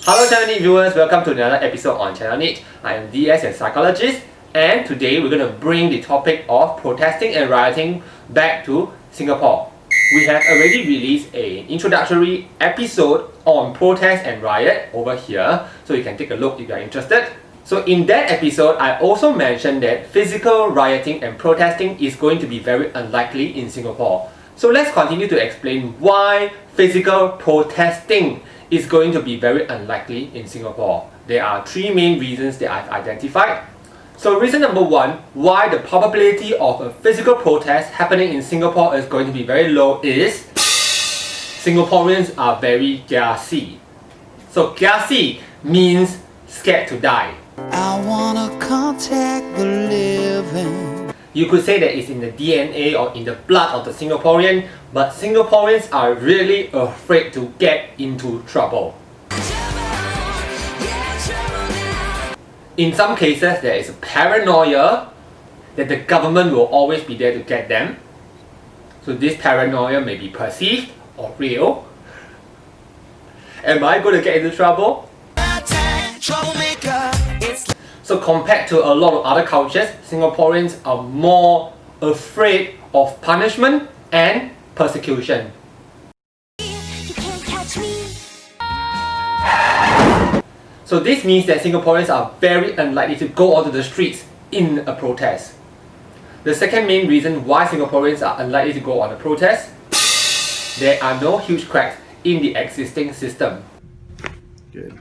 Hello Channel NITT viewers, welcome to another episode on Channel NITT. I am DS, a psychologist, and today we're going to bring the topic of protesting and rioting back to Singapore. We have already released an introductory episode on protest and riot over here, so you can take a look if you are interested. So in that episode, I also mentioned that physical rioting and protesting is going to be very unlikely in Singapore. So let's continue to explain why physical protesting is going to be very unlikely in Singapore. There are three main reasons that I've identified. So reason number one, why the probability of a physical protest happening in Singapore is going to be very low is Singaporeans are very gassy. So gassy means scared to die. I wanna contact the living. You could say that it's in the DNA or in the blood of the Singaporean, but Singaporeans are really afraid to get into trouble. In some cases, there is a paranoia that the government will always be there to get them. So this paranoia may be perceived or real. Am I going to get into trouble? So compared to a lot of other cultures, Singaporeans are more afraid of punishment and persecution. So this means that Singaporeans are very unlikely to go onto the streets in a protest. The second main reason why Singaporeans are unlikely to go on a protest, there are no huge cracks in the existing system. Good.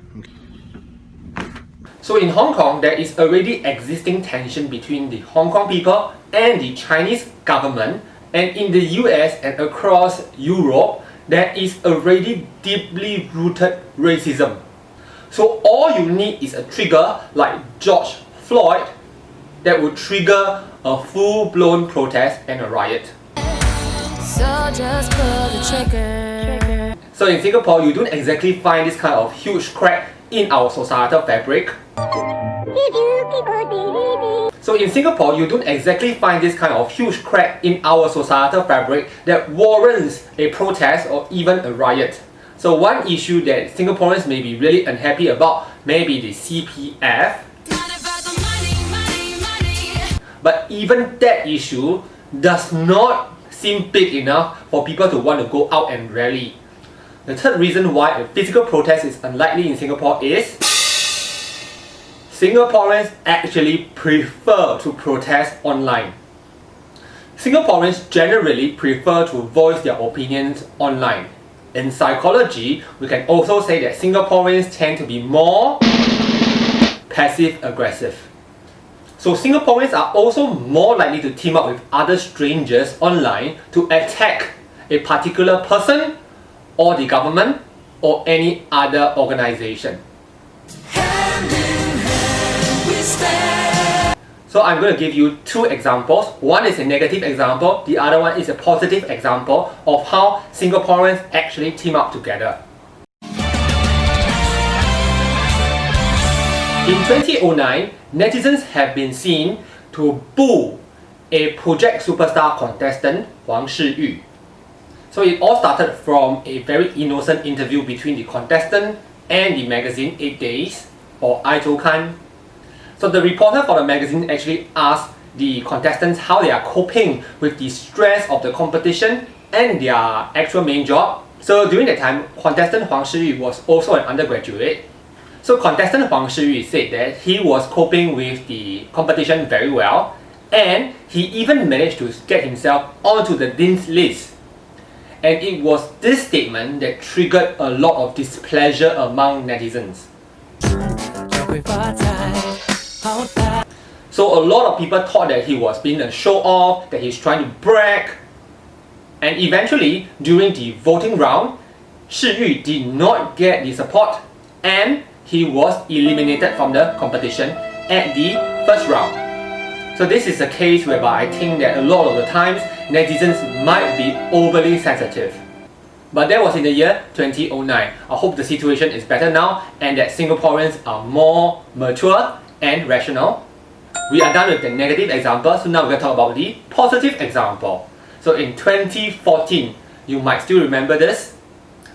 So in Hong Kong, there is already existing tension between the Hong Kong people and the Chinese government, and in the US and across Europe, there is already deeply rooted racism. So all you need is a trigger like George Floyd that would trigger a full-blown protest and a riot. So just pull the trigger. So in Singapore, you don't exactly find this kind of huge crack in our societal fabric. So in Singapore, you don't exactly find this kind of huge crack in our societal fabric that warrants a protest or even a riot. So one issue that Singaporeans may be really unhappy about may be the CPF. But even that issue does not seem big enough for people to want to go out and rally. The third reason why a physical protest is unlikely in Singapore is Singaporeans actually prefer to protest online. Singaporeans generally prefer to voice their opinions online. In psychology, we can also say that Singaporeans tend to be more passive-aggressive. So Singaporeans are also more likely to team up with other strangers online to attack a particular person or the government or any other organization. So I'm going to give you two examples. One is a negative example, the other one is a positive example of how Singaporeans actually team up together. In 2009, netizens have been seen to boo a Project Superstar contestant, Huang Shiyu. So it all started from a very innocent interview between the contestant and the magazine 8 Days or 周刊. So the reporter for the magazine actually asked the contestants how they are coping with the stress of the competition and their actual main job. So during that time, contestant Huang Shiyu was also an undergraduate. So contestant Huang Shiyu said that he was coping with the competition very well, and he even managed to get himself onto the Dean's list. And it was this statement that triggered a lot of displeasure among netizens. So a lot of people thought that he was being a show-off, that he's trying to brag. And eventually, during the voting round, Shiyu did not get the support and he was eliminated from the competition at the first round. So this is a case whereby I think that a lot of the times netizens might be overly sensitive. But that was in the year 2009. I hope the situation is better now and that Singaporeans are more mature and rational. We are done with the negative example, so now we're going to talk about the positive example. So in 2014, you might still remember this.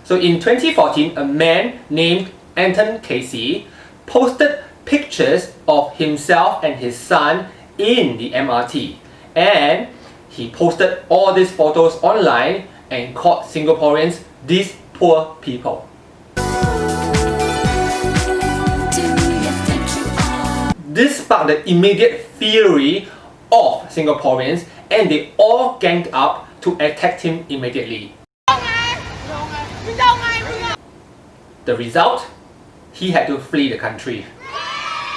So in 2014, a man named Anton Casey, posted pictures of himself and his son in the MRT, and he posted all these photos online and called Singaporeans these poor people. This sparked the immediate fury of Singaporeans, and they all ganged up to attack him immediately. The result? He had to flee the country.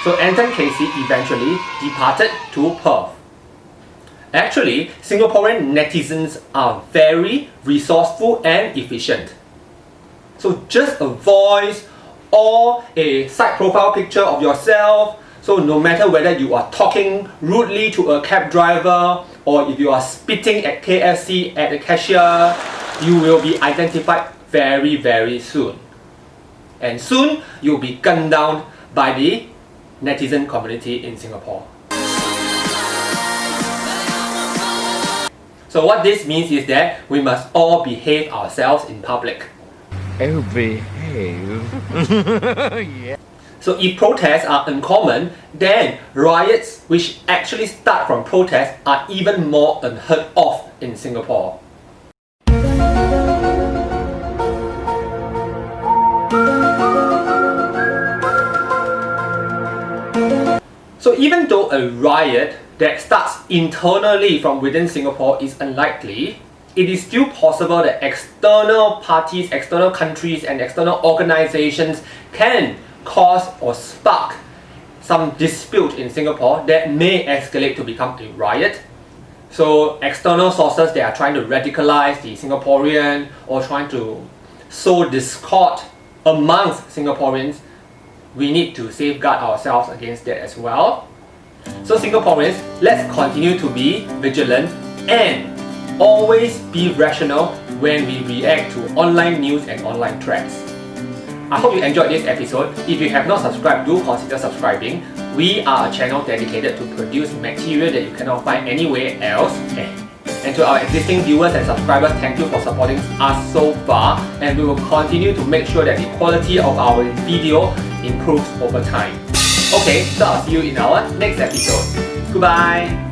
So Anton Casey eventually departed to Perth. Actually, Singaporean netizens are very resourceful and efficient. So just a voice or a side profile picture of yourself. So no matter whether you are talking rudely to a cab driver or if you are spitting at KFC at the cashier, you will be identified very, very soon. And soon you'll be gunned down by the netizen community in Singapore. So what this means is that we must all behave ourselves in public. Oh, behave. Yeah. So if protests are uncommon, then riots which actually start from protests are even more unheard of in Singapore. So even though a riot that starts internally from within Singapore is unlikely, it is still possible that external parties, external countries and external organizations can cause or spark some dispute in Singapore that may escalate to become a riot. So external sources that are trying to radicalize the Singaporean or trying to sow discord amongst Singaporeans, we need to safeguard ourselves against that as well. So Singaporeans, let's continue to be vigilant and always be rational when we react to online news and online threats. I hope you enjoyed this episode. If you have not subscribed, do consider subscribing. We are a channel dedicated to produce material that you cannot find anywhere else. And to our existing viewers and subscribers, thank you for supporting us so far, and we will continue to make sure that the quality of our video improves over time. Okay, so I'll see you in our next episode. Goodbye!